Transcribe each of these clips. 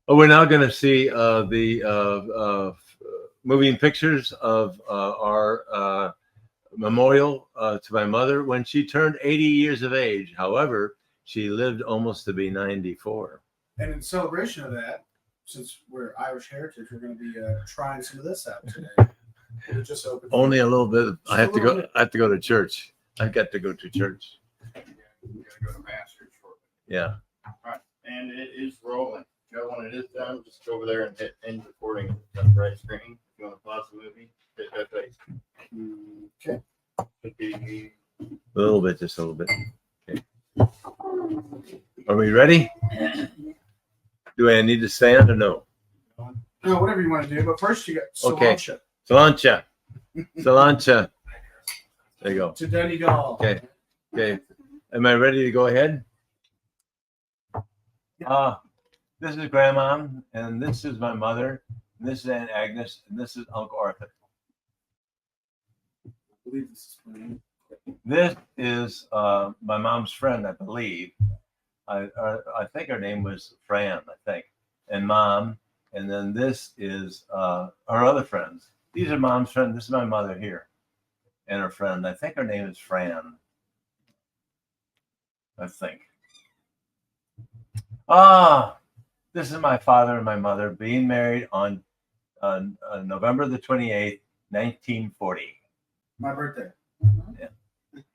Oh, we're now going to see the moving pictures of our memorial to my mother when she turned 80 years of age. However, she lived almost to be 94. And in celebration of that, since we're Irish heritage, we're going to be trying some of this out today. It just opened. Only a little bit. Just I have a to little go. bit. I have to go to church. I've got to go to church. Yeah, we gotta go to mass here shortly. Yeah. All right, and it is rolling. Joe, when it is done, just go over there and hit end recording on the right screen. If you want to pause the movie, hit that face. Okay. Should be A little bit, just a little bit. Okay. Are we ready? Do I need to stand or no? No, whatever you want to do. But first, you got Okay. Solancha Solancha. Solancha. There you go. to Donegal. Okay. Okay. Am I ready to go ahead? This is Grandma, and this is my mother, and this is Aunt Agnes, and this is Uncle Arthur. I believe this is funny. This is my mom's friend, I believe. I think her name was Fran, I think, and Mom. And then this is her other friends. These are Mom's friends. This is my mother here, and her friend. I think her name is Fran. I think. This is my father and my mother being married on November the 28th, 1940. My birthday.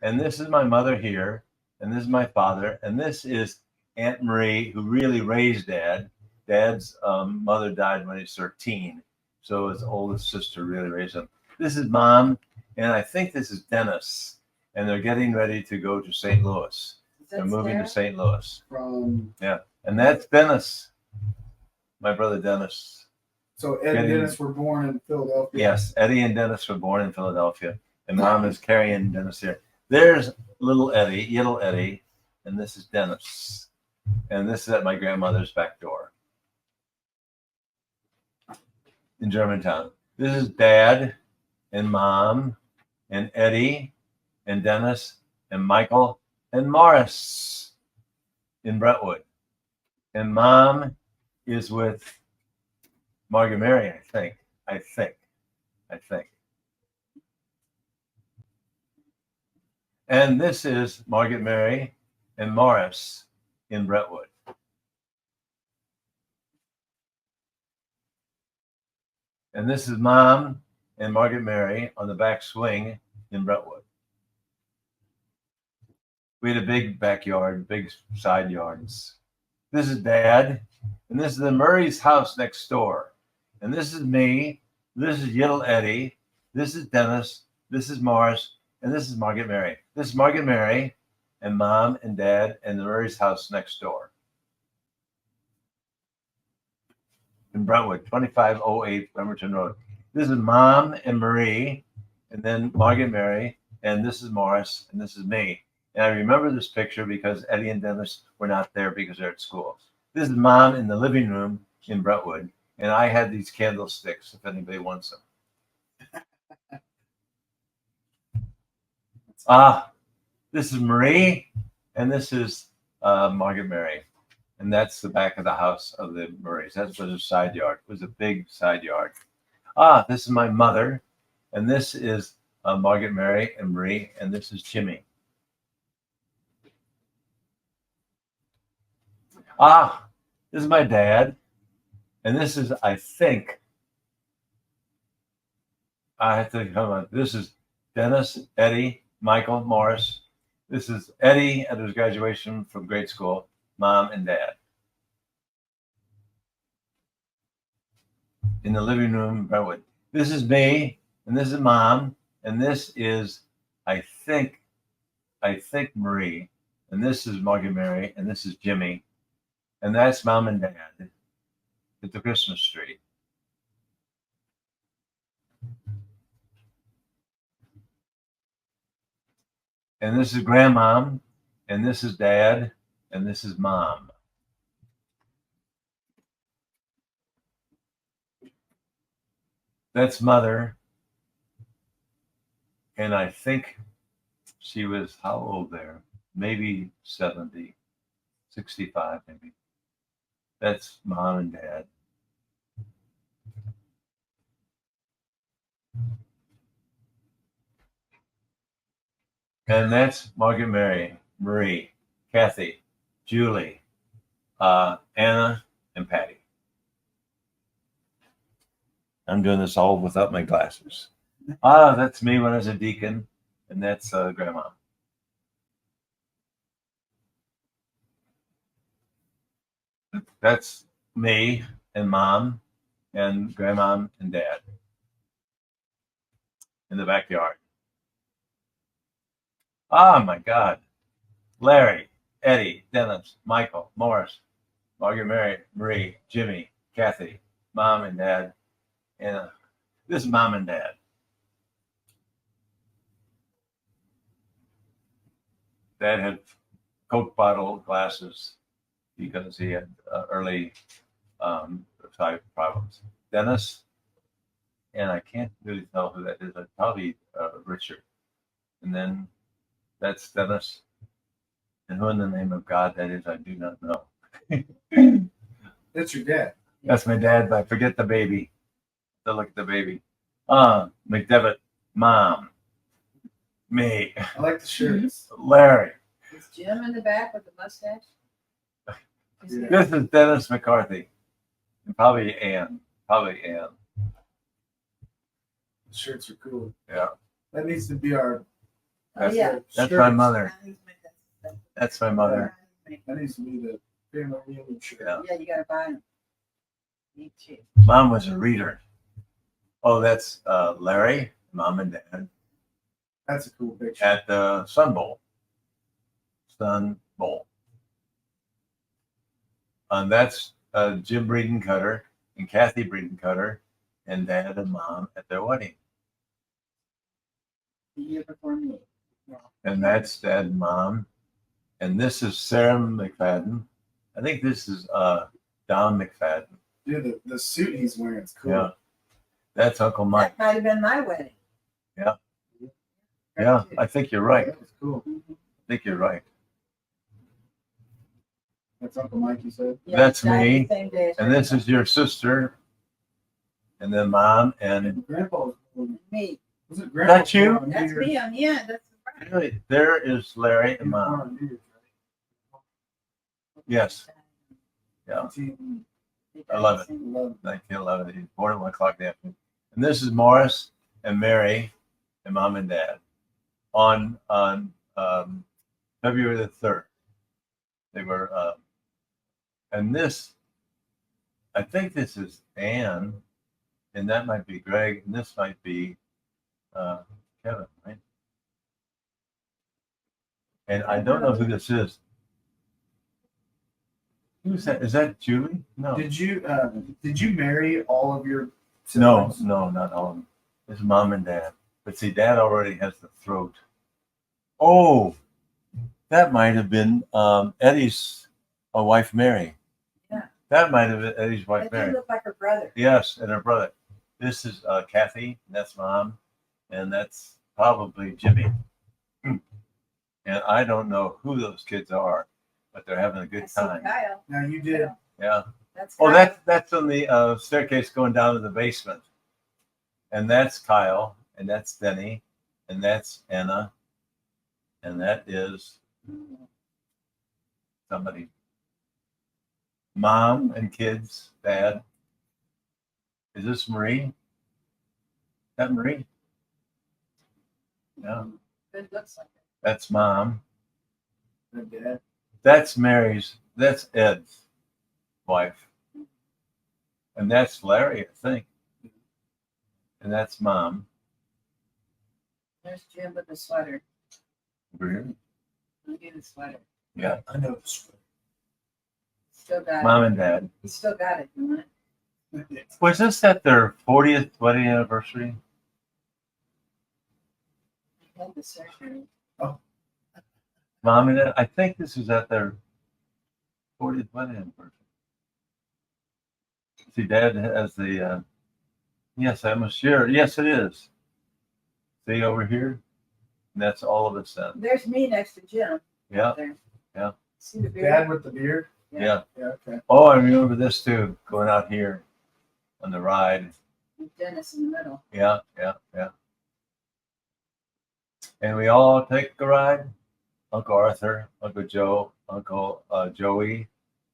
And this is my mother here, and this is my father, and this is Aunt Marie, who really raised Dad. Dad's mother died when he was 13, so his oldest sister really raised him. This is Mom, and I think this is Dennis, and they're getting ready to go to St. Louis. They're moving to St. Louis. And that's Dennis, my brother Dennis. So Ed and Dennis were born in Philadelphia. Yes, Eddie and Dennis were born in Philadelphia, and Mom is carrying Dennis here. There's little Eddie, and this is Dennis, and this is at my grandmother's back door in Germantown. This is Dad and Mom and Eddie and Dennis and Michael and Morris in Brentwood. And Mom is with Margret Mary, I think. And this is Margret Mary and Morris in Brentwood. And this is Mom and Margret Mary on the back swing in Brentwood. We had a big backyard, big side yards. This is Dad, and this is the Murray's house next door. And this is me, this is little Eddie, this is Dennis, this is Morris, and this is Margret Mary. This is Margret Mary and Mom and Dad and the Murray's house next door in Brentwood, 2508 Bremerton Road. This is Mom and Marie, and then Margret Mary, and this is Morris, and this is me. And I remember this picture because Eddie and Dennis were not there because they're at school. This is Mom in the living room in Brentwood, and I had these candlesticks if anybody wants them. This is Marie, and this is Margret Mary. And that's the back of the house of the Murrays. That was a side yard. It was a big side yard. This is my mother, and this is Margret Mary and Marie, and this is Jimmy. This is my dad, and this is, I think, I have to come on. This is Dennis, Eddie, Michael, Morris. This is Eddie at his graduation from grade school, Mom and Dad. In the living room, Brentwood. This is me, and this is Mom, and this is, I think Marie, and this is Margret Mary, and this is Jimmy, and that's Mom and Dad at the Christmas tree. And this is Grandmom, and this is Dad, and this is Mom. That's Mother. And I think she was how old there? Maybe 70, 65 maybe. That's mom and dad. And that's Margaret Marie, Kathy, Julie, Anna, and Patty. I'm doing this all without my glasses. That's me when I was a deacon, and that's Grandma. That's me and Mom and Grandma and Dad in the backyard. Oh my God. Larry, Eddie, Dennis, Michael, Morris, Margaret Marie, Jimmy, Kathy, Mom and Dad. And this is Mom and Dad. Dad had Coke bottle glasses because he had early type problems. Dennis, and I can't really tell who that is. Probably Richard. And then that's Dennis. And who in the name of God that is, I do not know. That's your dad. That's my dad, but I forget the baby. To look at the baby. McDevitt, Mom, me, I like the shirts. Larry. Is Jim in the back with the mustache? Yeah. This is Dennis McCarthy. And probably Ann. The shirts are cool. Yeah. That needs to be our. Oh, yeah. That's shirts. my mother. That's my mother. That needs to be the family reunion shirt. Yeah. Yeah, you gotta buy them. Me too. Mom was a reader. Oh, that's Larry, Mom and Dad That's a cool picture. at the Sun Bowl. Sun Bowl. And that's Jim Breeden-Cutter and Kathy Breeden-Cutter and Dad and Mom at their wedding. The year before me. Yeah. And that's Dad and Mom. And this is Sarah McFadden. I think this is Don McFadden. Dude, the suit he's wearing is cool. Yeah. That's Uncle Mike. That might have been my wedding. Yeah. Yeah, I think you're right. That was cool. I think you're right. That's Uncle Mike, you said? Yeah, That's died me. the same day as And this is your sister. And then Mom and Grandpa was born. me. Was it Grandpa? That you? born on New That's Year's? me on the end. That's right. really, there is Larry He and was born Mom. on New Year's, Yes. right? Yeah. 1911. They died the same day. 1911. He was born at 1 o'clock in the afternoon. And this is Morris and Mary and Mom and Dad on February the 3rd. They were, and this, I think this is Anne, and that might be Greg, and this might be Kevin, right? And I don't know who this is. Who's that? Is that Julie? No. Did you marry all of your No, siblings? no, not all of them. It's Mom and Dad. But see, Dad already has the throat. Oh, that might have been Eddie's wife, Mary. Yeah. That might have been Eddie's wife, That did Mary. look like her brother. Yes, and her brother. This is Kathy, and that's Mom, and that's probably Jimmy. And I don't know who those kids are, but they're having a I good see time. Kyle. Now you did. Yeah. That's Oh, Kyle. that's on the staircase going down to the basement. And that's Kyle, and that's Denny, and that's Anna, and that is somebody. Mom and kids, Dad. Is this Marie? Is that Marie? Yeah, Good looks like it. that's Mom. And Dad. That's Mary's. That's Ed's wife. And that's Larry, I think. And that's Mom. There's Jim with the sweater. Really? Look at the sweater. Yeah. I know this Still got Mom it. and Dad. You still got it. You want it? one. Was this at their 40th wedding anniversary? I had the surgery. Mom and Dad? I think this is at their 40th wedding anniversary. See, Dad has the, yes, I'm sure. Yes, it is. See over here? And that's all of us then. There's me next to Jim. Yeah. There. Yeah. See the beard? Dad with the beard. Yeah. Yeah, okay. Oh, I remember this too. Going out here on the ride. With Dennis in the middle. Yeah. And we all take a ride. Uncle Arthur, Uncle Joe, Uncle Joey,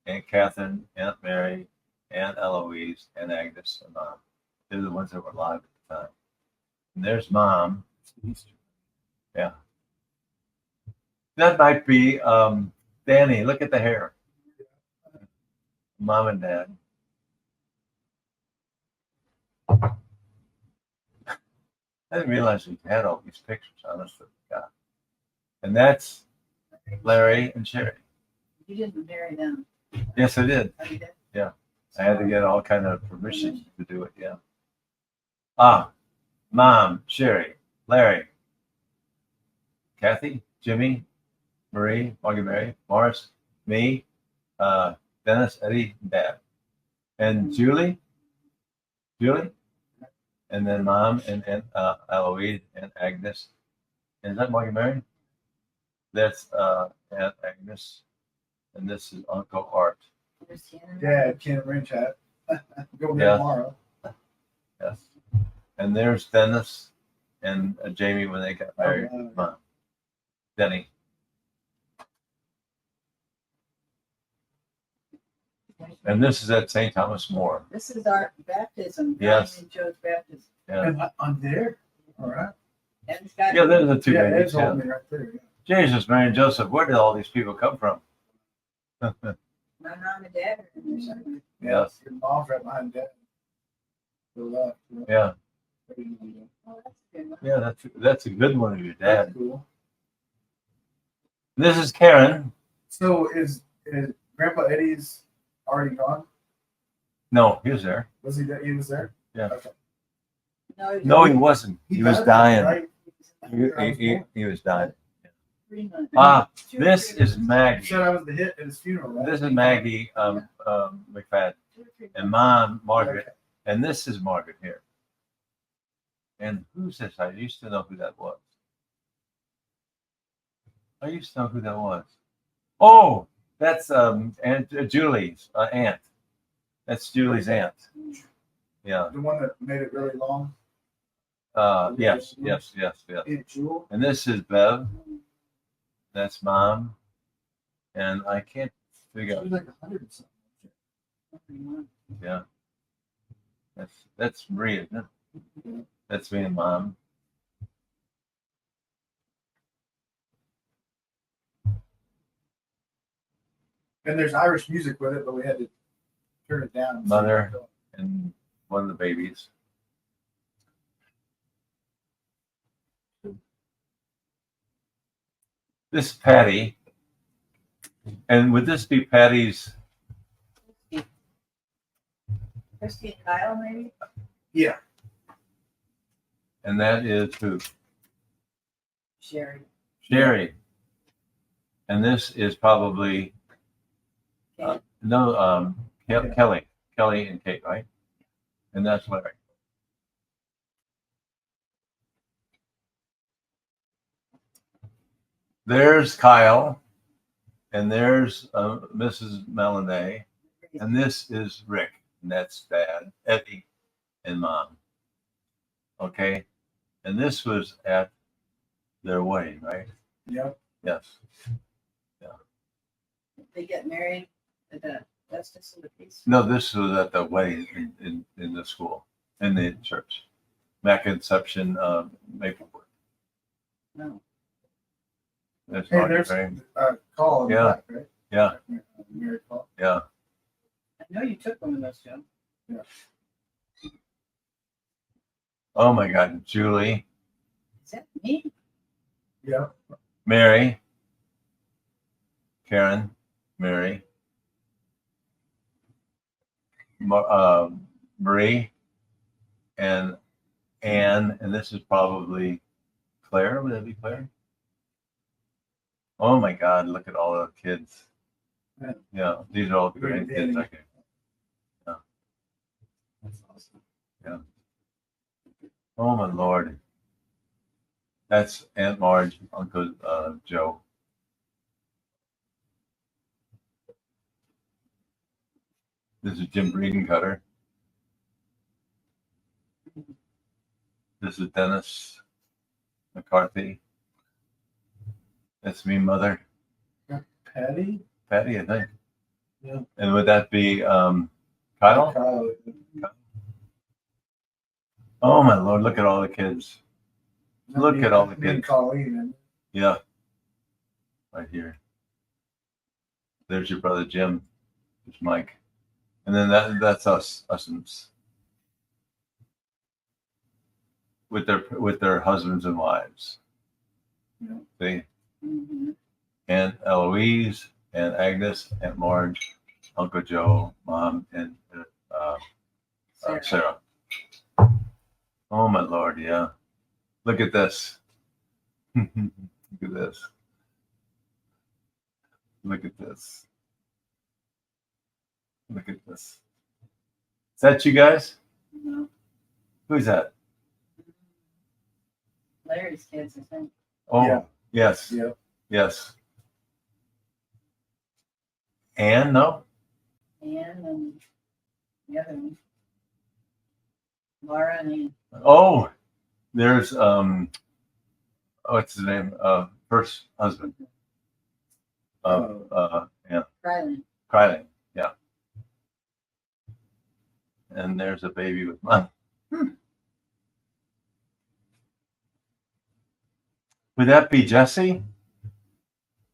Aunt Catherine, Aunt Mary, Aunt Eloise, and Agnes and Mom. They're the ones that were alive at the time. And there's Mom. Yeah. That might be Danny. Look at the hair. Mom and Dad. I didn't realize we had all these pictures, honestly. God. And that's Larry and Sherry. You didn't marry them. Yes, I did. Oh, you did? I had to get all kind of permission to do it. Yeah. Mom, Sherry, Larry, Kathy, Jimmy, Marie, Margaret Mary, Morris, me, Dennis, Eddie, and Dad, and Julie, and then Mom and Eloise and Agnes. And is that Margaret Mary? That's Aunt Agnes, and this is Uncle Art. There's Shannon. Dad can't arrange that. Go there Yeah. tomorrow. Yes. And there's Dennis and Jamie when they got married. Oh, wow. Mom. Denny. And this is at St. Thomas More. This is our baptism. Yes. Brian and Joe's baptism. Yeah. And I'm there. All right. And it's got Yeah, there's the two Yeah, babies. that's all me right there. Jesus, Mary and Joseph, where did all these people come from? my mom and dad are in there somewhere. Yes. Your mom's right behind Dad. To the left. Yeah. Oh, that's a good one. Yeah, that's a good one of your That's dad. cool. This is Karen. So is Grandpa Eddie's already gone? No, he was there. Was he there? He was there? Yeah. Okay. No, he wasn't. He was died, dying. Right? He was dying. 3 months. Ah, 2 or this 3 is months. You Maggie. said I was the hit at his funeral, right? This is Maggie McFadden. 2 or 3 And months. Mom, Margaret. Okay. And this is Margaret here. And who's this? I used to know who that was. I used to know who that was. Oh, that's Aunt Julie's aunt. That's Julie's aunt. Yeah. The one that made it really long. Yes. Aunt Jewel. And this is Bev. That's Mom. And I can't figure She out. was like 100 and something. Yeah. That's Maria, isn't it? That's me and Mom. And there's Irish music with it, but we had to turn it down. Mother. And one of the babies. This is Patty. And would this be Patty's? Christy and Kyle, maybe? Yeah. And that is who? Sherry. Sherry. And this is probably Kate. Kelly and Kate, right? And that's Larry. There's Kyle, and there's Mrs. Melanie, and this is Rick, and that's Dad, Eddie, and Mom. Okay, and this was at their wedding, right? Yep. Yes. They get married at the Justice of the Peace. No, this was at the wedding in the school, in the church. Mac Conception, Maplewood. No. That's Hey, Margaret there's Mary. Call in the Yeah. back, right? Yeah, Mary Call. yeah. I know you took one of those, Joe. Oh my God, Julie, Is that me? Yeah. Mary, Karen, Mary, Marie, and Anne, and this is probably Claire. Would that be Claire? Oh my God, look at all the kids. Yeah. Yeah, these are all the grandkids. I can. That's awesome. Oh my Lord. That's Aunt Marge, Uncle Joe. This is Jim Breeden Cutter. This is Dennis McCarthy. That's me, Mother. Patty? Patty, I think. Yeah. And would that be Kyle? Kyle. Oh my Lord! Look at all the kids. Look at all the Me and kids. Colleen. Yeah, right here. There's your brother Jim. There's Mike, and then that's us with their husbands and wives. Yeah. See, Mhm. Aunt Eloise, Aunt Agnes, Aunt Marge, Uncle Joe, Mom, and Sarah. Oh my Lord! Yeah, look at this. Look at this. Look at this. Look at this. Is that you guys? No. Who's that? Larry's kids, I think. Oh, Yeah. yes. Yep. Yes. And no? Ann and the other one. Laura and Ann. Oh, there's what's his name? First husband. Yeah, Ryland. Kryling. Yeah. And there's a baby with mom. Would that be Jesse?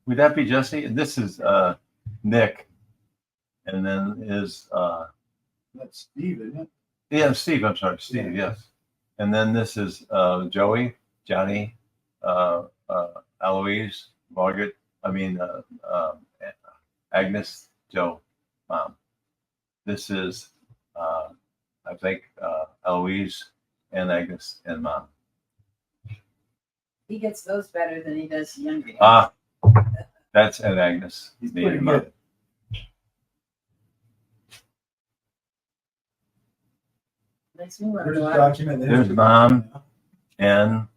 Would that be Jesse? And this is Nick. And then is That's Steve, isn't it? yeah, Steve. I'm sorry, Steve. Yes. And then this is Joey, Johnny, Eloise, Margaret. I mean Agnes, Joe, Mom. This is I think Eloise and Agnes and Mom. He gets those better than he does the younger ones. Ah, that's Aunt Agnes. He's Me pretty and Mom. good. Makes me We're wonder just why. documenting the There's history. Mom. And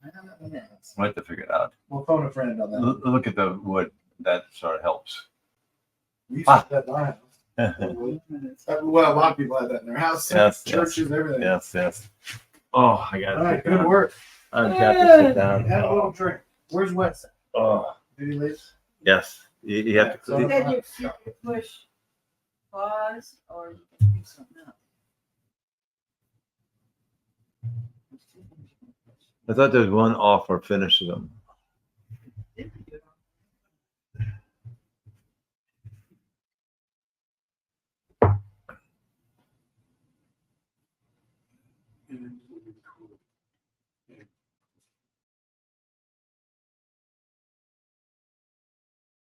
I don't know who that is. I have to figure it out. We'll phone a friend on that. Look at the wood. That sort of helps. We used to have that in our house. Yes, Well, a lot of people had that in their house. Yes, Churches, everything. yes. Oh, I got All right, good work. I've got to sit Have a down. little drink. Where's Wes? Oh, Did he leave? yes. You have So- You to. said you could push pause or you can do something else. I thought there was one off or finish of them.